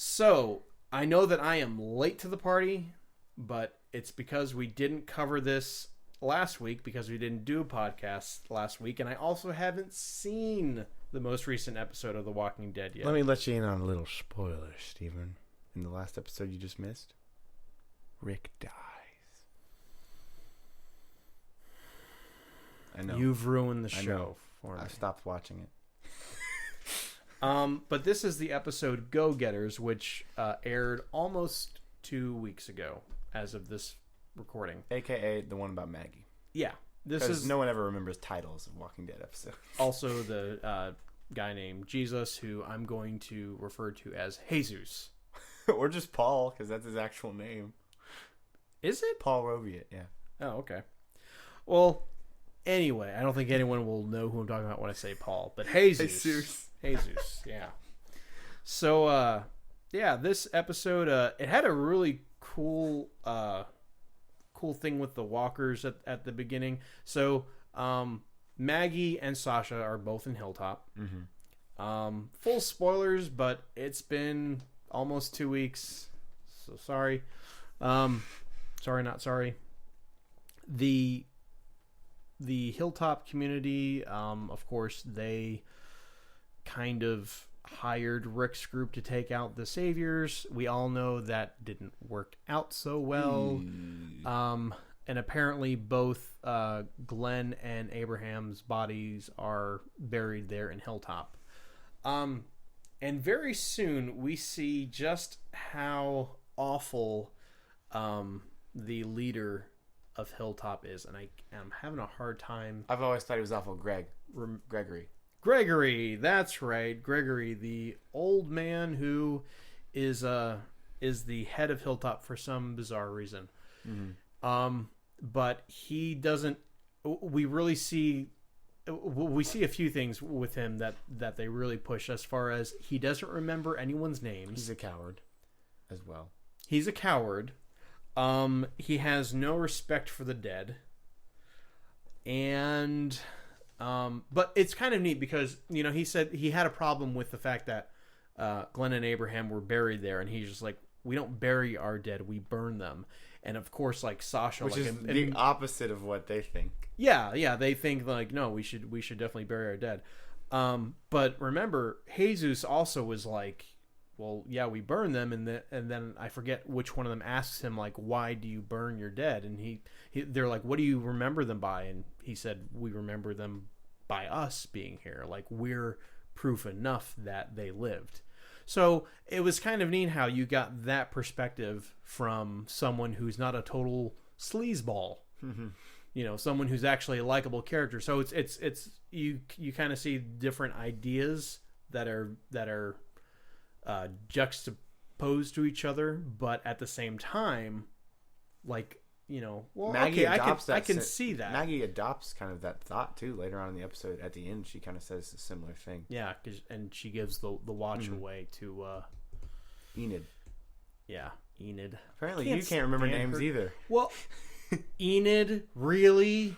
So, I know that I am late to the party, but it's because we didn't cover this last week because we didn't do a podcast last week, and I also haven't seen the most recent episode of The Walking Dead yet. Let me let you in on a little spoiler, Steven. In the last episode you just missed, Rick dies. I know. You've ruined the show for me. I stopped watching it. But this is the episode Go Getters, which aired almost 2 weeks ago as of this recording. AKA the one about Maggie. Yeah. This is no one ever remembers titles of Walking Dead episodes. Also the guy named Jesus, who I'm going to refer to as Jesus. Or just Paul, because that's his actual name. Is it? Paul Roviet, yeah. Oh, okay. Well, anyway, I don't think anyone will know who I'm talking about when I say Paul, but Jesus. Jesus, yeah. So, this episode, it had a really cool thing with the walkers at the beginning. So, Maggie and Sasha are both in Hilltop. Mm-hmm. Full spoilers, but it's been almost 2 weeks, so sorry. Sorry, not sorry. The Hilltop community, of course, they kind of hired Rick's group to take out the Saviors. We all know that didn't work out so well. And apparently both Glenn and Abraham's bodies are buried there in Hilltop. And very soon we see just how awful the leader of Hilltop is. And I'm having a hard time. I've always thought he was awful. Gregory, that's right. Gregory, the old man who is the head of Hilltop for some bizarre reason. Mm-hmm. But he doesn't. We see a few things with him that they really push, as far as he doesn't remember anyone's names. He's a coward as well. He's a coward. He has no respect for the dead. And but it's kind of neat because, he said he had a problem with the fact that Glenn and Abraham were buried there, and he's just like, we don't bury our dead, we burn them. And of course, like Sasha, which is the opposite of what they think. Yeah, they think like, no, we should definitely bury our dead. But remember, Jesus also was like, well, yeah, we burn them, and then I forget which one of them asks him like, why do you burn your dead? And they're like, what do you remember them by? And he said, we remember them by us being here. Like, we're proof enough that they lived. So it was kind of neat how you got that perspective from someone who's not a total sleazeball. Mm-hmm. Someone who's actually a likable character. So it's you kind of see different ideas that are juxtaposed to each other, but at the same time, like, well, Maggie okay, adopts I can see that. Maggie adopts kind of that thought too. Later on in the episode, at the end, she kind of says a similar thing. Yeah, and she gives the watch away to Enid. Yeah, Enid. Apparently, you can't remember names either. Well, Enid, really?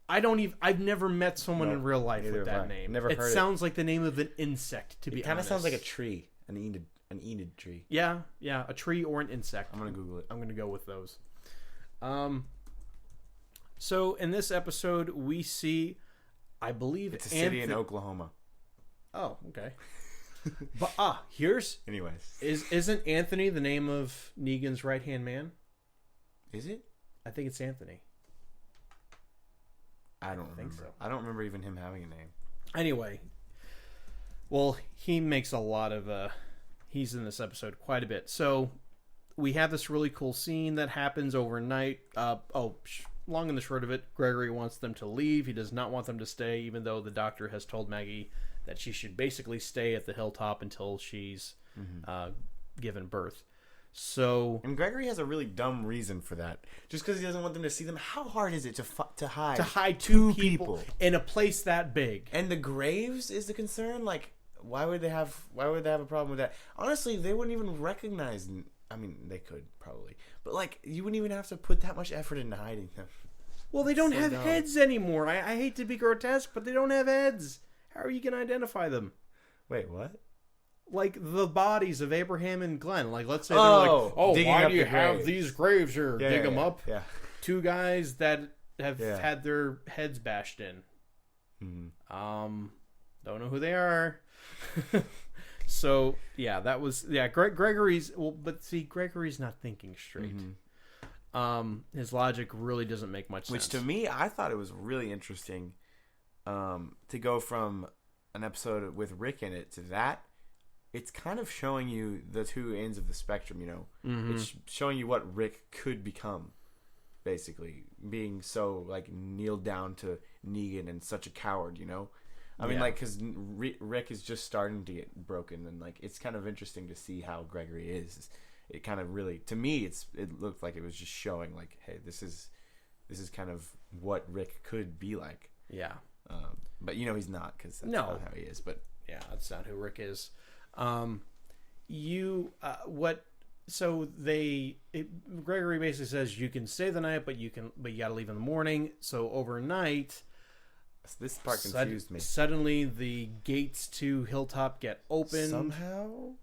I've never met someone in real life with that name. Never heard it. It sounds like the name of an insect, to be honest. It kind of sounds like a tree, an Enid tree. Yeah, a tree or an insect. I'm gonna Google it. I'm gonna go with those. So in this episode, we see, I believe it's a city in Oklahoma. Oh, okay. But anyways, isn't Anthony the name of Negan's right-hand man? Is it? I think it's Anthony. I don't remember. So. I don't remember even him having a name. Anyway, well, he makes a lot of he's in this episode quite a bit. So we have this really cool scene that happens overnight. Long and the short of it, Gregory wants them to leave. He does not want them to stay, even though the doctor has told Maggie that she should basically stay at the Hilltop until she's given birth. And Gregory has a really dumb reason for that. Just because he doesn't want them to see them. How hard is it to hide? To hide two people in a place that big? And the graves is the concern. Like, why would they have a problem with that? Honestly, they wouldn't even recognize. I mean, they could probably, but like, you wouldn't even have to put that much effort into hiding them. Well, they don't have heads anymore. I hate to be grotesque, but they don't have heads. How are you going to identify them? Wait, what? like the bodies of Abraham and Glenn. Like, let's say they're like, oh, digging why up do you the have graves. these graves here? Yeah, Dig yeah, them yeah. up. Yeah. Two guys that have Yeah. had their heads bashed in. Mhm. Don't know who they are. So yeah, that was Gregory's. Well, but see, Gregory's not thinking straight. His logic really doesn't make much sense. Which to me, I thought it was really interesting to go from an episode with Rick in it to that. It's kind of showing you the two ends of the spectrum, you know. It's showing you what Rick could become, basically. Being so, like, kneeled down to Negan and such a coward, you know. I mean, like, because Rick is just starting to get broken, and, like, it's kind of interesting to see how Gregory is. It kind of really, to me, it looked like it was just showing, like, hey, this is kind of what Rick could be like. Yeah. But, you know, he's not, because that's not how he is. But yeah, that's not who Rick is. Gregory basically says you can stay the night, but you got to leave in the morning. So overnight, this part confused me. Suddenly, the gates to Hilltop get opened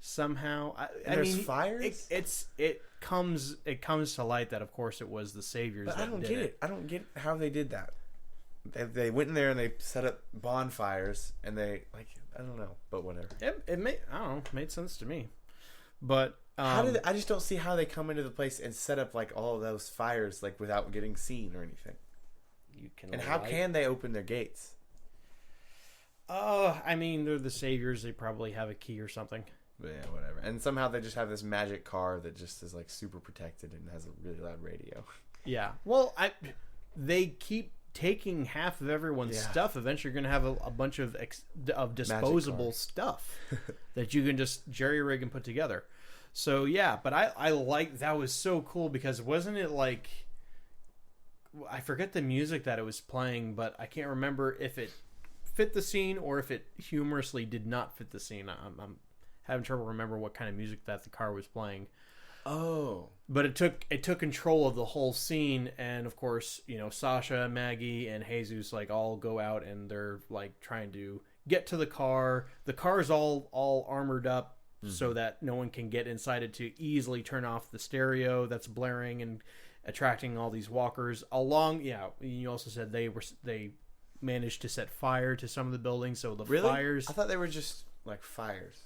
somehow. I there's mean, fires. It comes to light that of course it was the Saviors. But that I don't did get it. I don't get how they did that. They went in there and they set up bonfires and they, like, I don't know, but whatever. It made sense to me. But I just don't see how they come into the place and set up, like, all of those fires, like, without getting seen or anything. How can they open their gates? I mean, they're the Saviors. They probably have a key or something. Yeah, whatever. And somehow they just have this magic car that just is, like, super protected and has a really loud radio. Yeah. Well, they keep taking half of everyone's stuff. Eventually, you're going to have a bunch of disposable stuff that you can just jerry-rig and put together. So, yeah. But I like, that was so cool because wasn't it like, I forget the music that it was playing, but I can't remember if it fit the scene or if it humorously did not fit the scene. I'm having trouble remember what kind of music that the car was playing. Oh, but it took control of the whole scene, and of course, you know, Sasha, Maggie, and Jesus like all go out and they're like trying to get to the car. The car's all armored up so that no one can get inside it to easily turn off the stereo that's blaring and attracting all these walkers along. Yeah, you also said they managed to set fire to some of the buildings, so the fires. I thought they were just like fires.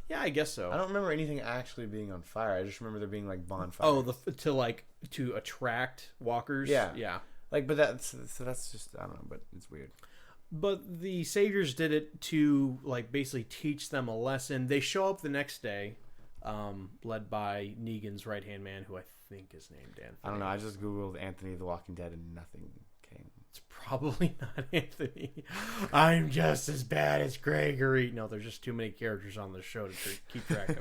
Yeah, I guess so. I don't remember anything actually being on fire. I just remember there being like bonfires. Oh, to attract walkers. Yeah. Like, but that's just, I don't know, but it's weird. But the Saviors did it to like basically teach them a lesson. They show up the next day, led by Negan's right hand man, who I think is named Anthony. I don't know. I just googled Anthony the Walking Dead and nothing came. It's probably not Anthony. I'm just as bad as Gregory. No, there's just too many characters on the show to keep track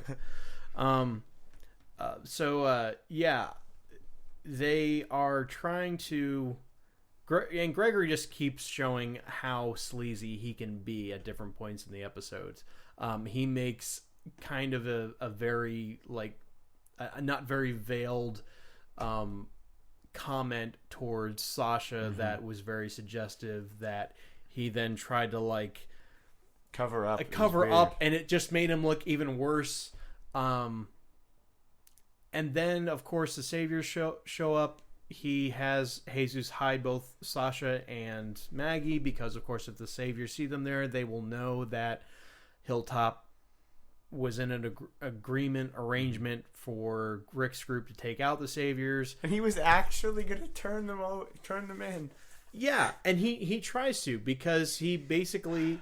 of. Yeah, they are trying to, and Gregory just keeps showing how sleazy he can be at different points in the episodes. He makes kind of a very like a not very veiled comment towards Sasha that was very suggestive, that he then tried to like cover up and it just made him look even worse. And then of course the Saviors show up. He has Jesus hide both Sasha and Maggie because of course if the Saviors see them there, they will know that Hilltop was in an arrangement for Rick's group to take out the Saviors, and he was actually going to turn them in. Yeah, and he tries to, because he basically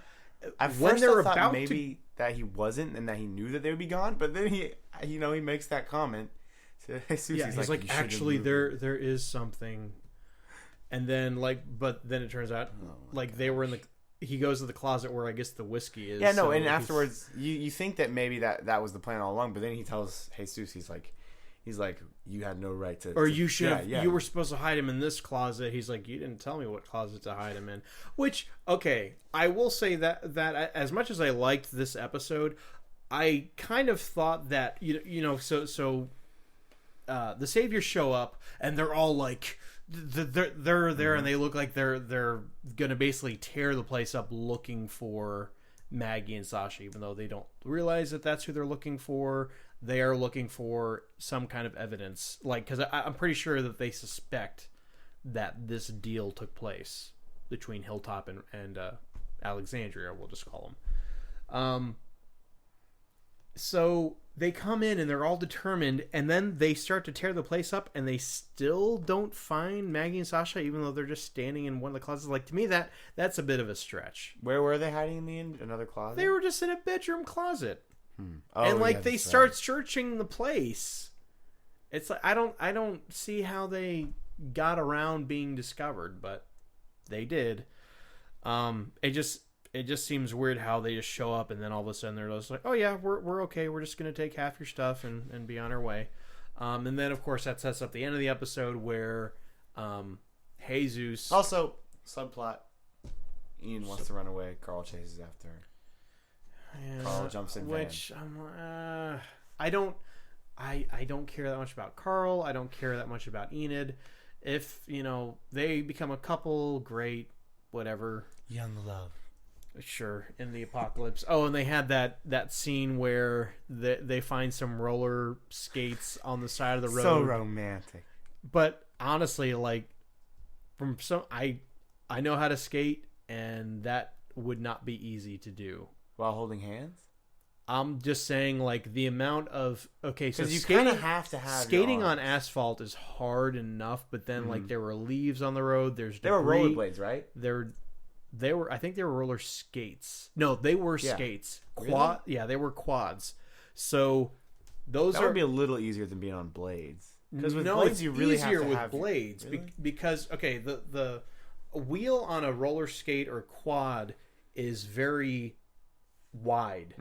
at when first they're I thought about maybe that he wasn't and that he knew that they would be gone, but then he makes that comment to Jesus. Yeah, he's like actually there is something, and then but then it turns out they were in the. He goes to the closet where I guess the whiskey is. Yeah, no, and afterwards you think that maybe that was the plan all along, but then he tells Jesus, he's like, you had no right to. Or you should have. Yeah. You were supposed to hide him in this closet. He's like, you didn't tell me what closet to hide him in. Which, okay, I will say that as much as I liked this episode, I kind of thought that the Saviors show up and they're all like. They're there and they look like they're gonna basically tear the place up looking for Maggie and Sasha, even though they don't realize that that's who they're looking for. They are looking for some kind of evidence, like, because I'm pretty sure that they suspect that this deal took place between Hilltop and Alexandria, we'll just call them. So they come in and they're all determined, and then they start to tear the place up, and they still don't find Maggie and Sasha, even though they're just standing in one of the closets. Like, to me, that's a bit of a stretch. Where were they hiding in the end? Another closet? They were just in a bedroom closet. Oh, And like yeah, they that's start right. searching the place. It's like I don't see how they got around being discovered, but they did. It just seems weird how they just show up and then all of a sudden they're just like, oh yeah, we're okay. We're just gonna take half your stuff and be on our way. And then of course that sets up the end of the episode where Jesus Also, subplot. Ian wants to run away. Carl chases after her. Carl jumps in van. which I don't care that much about Carl. I don't care that much about Enid. If they become a couple, great, whatever. Young love. Sure, in the apocalypse. Oh, and they had that scene where they find some roller skates on the side of the road. So romantic. But honestly, like I know how to skate, and that would not be easy to do. While holding hands? I'm just saying, like, the amount of so Because you skating, kind of have to have skating your on arms. asphalt is hard enough, but then like there were leaves on the road. There's They were debris. rollerblades, right? They were I think they were roller skates. No, they were Yeah. skates. Really? Yeah, they were quads. So those That are would be a little easier than being on blades. Because with no, blades, it's you really easier have to with have blades Really? because the wheel on a roller skate or quad is very wide,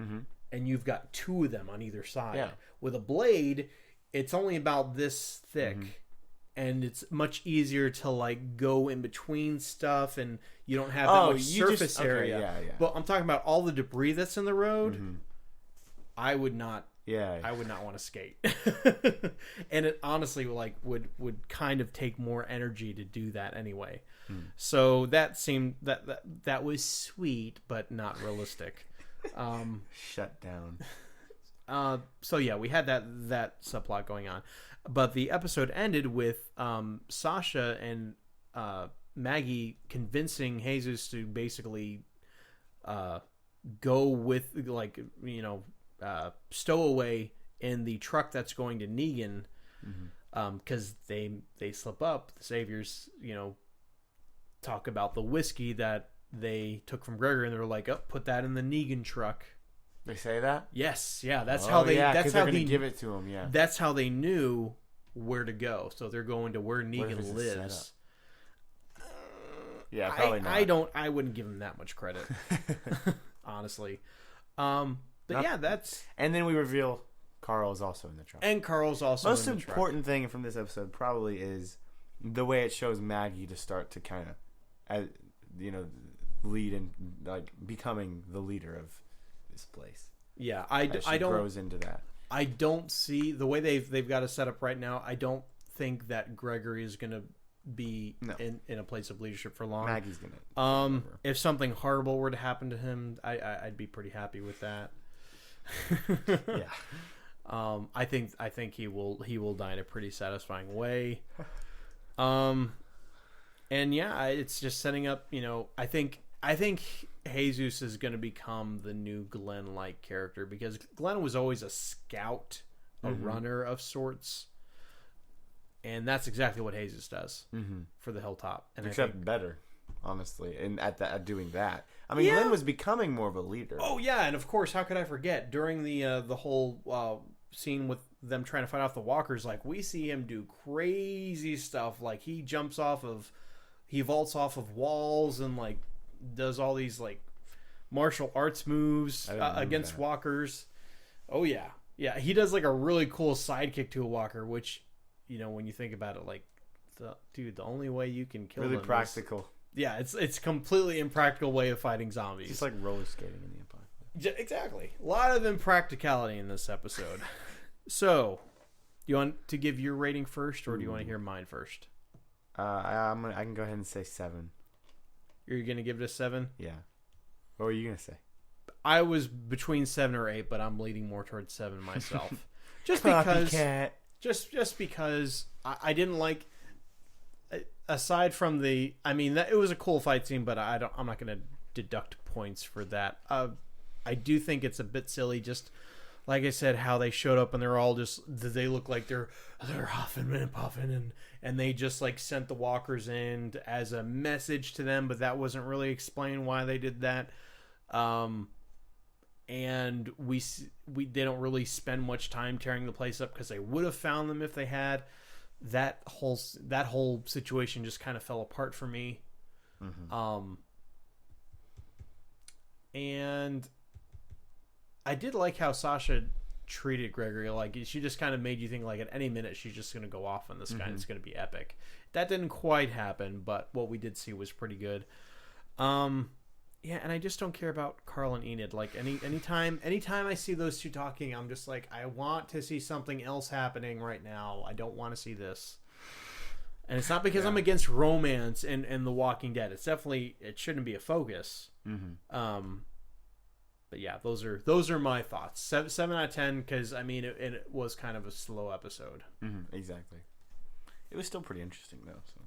and you've got two of them on either side. Yeah. With a blade, it's only about this thick, and it's much easier to like go in between stuff, and you don't have that much surface area. Yeah. But I'm talking about all the debris that's in the road. I would not. Yeah. I would not want to skate, and it honestly would kind of take more energy to do that anyway. So that seemed that was sweet, but not realistic. Shut down. So yeah, we had that subplot going on, but the episode ended with Sasha and Maggie convincing Jesus to basically go with stow away in the truck that's going to Negan, because they slip up. The Saviors, talk about the whiskey that they took from Gregor, and they're like, "Oh, put that in the Negan truck." They say that? Yes, yeah, that's how they. Yeah, that's they're how gonna he. give it to him. Yeah. That's how they knew where to go. So they're going to where if Negan it's a lives. Yeah, probably not. I wouldn't give him that much credit, honestly. But yeah, that's. And then we reveal Carl is also in the truck. And Carl's also Most in the truck. important thing from this episode probably is the way it shows Maggie to start to kind of, lead and like becoming the leader of this place. Yeah, As she grows into that. I don't see the way they've got it set up right now. I don't think that Gregory is going to be in a place of leadership for long. Maggie's gonna. If something horrible were to happen to him, I'd be pretty happy with that. Yeah. I think he will die in a pretty satisfying way. And yeah, it's just setting up. I think Jesus is going to become the new Glenn-like character, because Glenn was always a scout, a runner of sorts, and that's exactly what Jesus does for the Hilltop. And Except better, honestly, and at doing that. I mean, Glenn was becoming more of a leader. Oh yeah, and of course, how could I forget during the whole scene with them trying to fight off the walkers? Like, we see him do crazy stuff. Like, he vaults off of walls and like does all these like martial arts moves against walkers. Oh yeah, he does like a really cool sidekick to a walker, which when you think about it, like the only way you can kill really them practical. it's completely impractical way of fighting zombies. Just like roller skating in the apocalypse. Exactly. A lot of impracticality in this episode. So, do you want to give your rating first, or do you want to hear mine first? I can go ahead and say 7. You're gonna give it a 7? Yeah. What were you gonna say? I was between 7 or 8, but I'm leaning more towards 7 myself. Just because, Copycat. just because I didn't like. Aside from the, I mean, it was a cool fight scene, but I'm not going to deduct points for that. I do think it's a bit silly, just like I said, how they showed up and they're all just, they look like they're huffing and puffing, and they just like sent the walkers in as a message to them, but that wasn't really explained why they did that. And they don't really spend much time tearing the place up because they would have found them if they had. That whole situation just kind of fell apart for me. Mm-hmm. And I did like how Sasha treated Gregory. Like, she just kind of made you think like at any minute she's just going to go off on this guy and it's going to be epic. That didn't quite happen, but what we did see was pretty good. Yeah, and I just don't care about Carl and Enid. Like, anytime I see those two talking, I'm just like, I want to see something else happening right now. I don't want to see this. And it's not because I'm against romance and The Walking Dead. It's definitely, it shouldn't be a focus. Mm-hmm. But yeah, those are my thoughts. 7 out of 10, because I mean, it was kind of a slow episode. Mm-hmm, exactly. It was still pretty interesting though. So.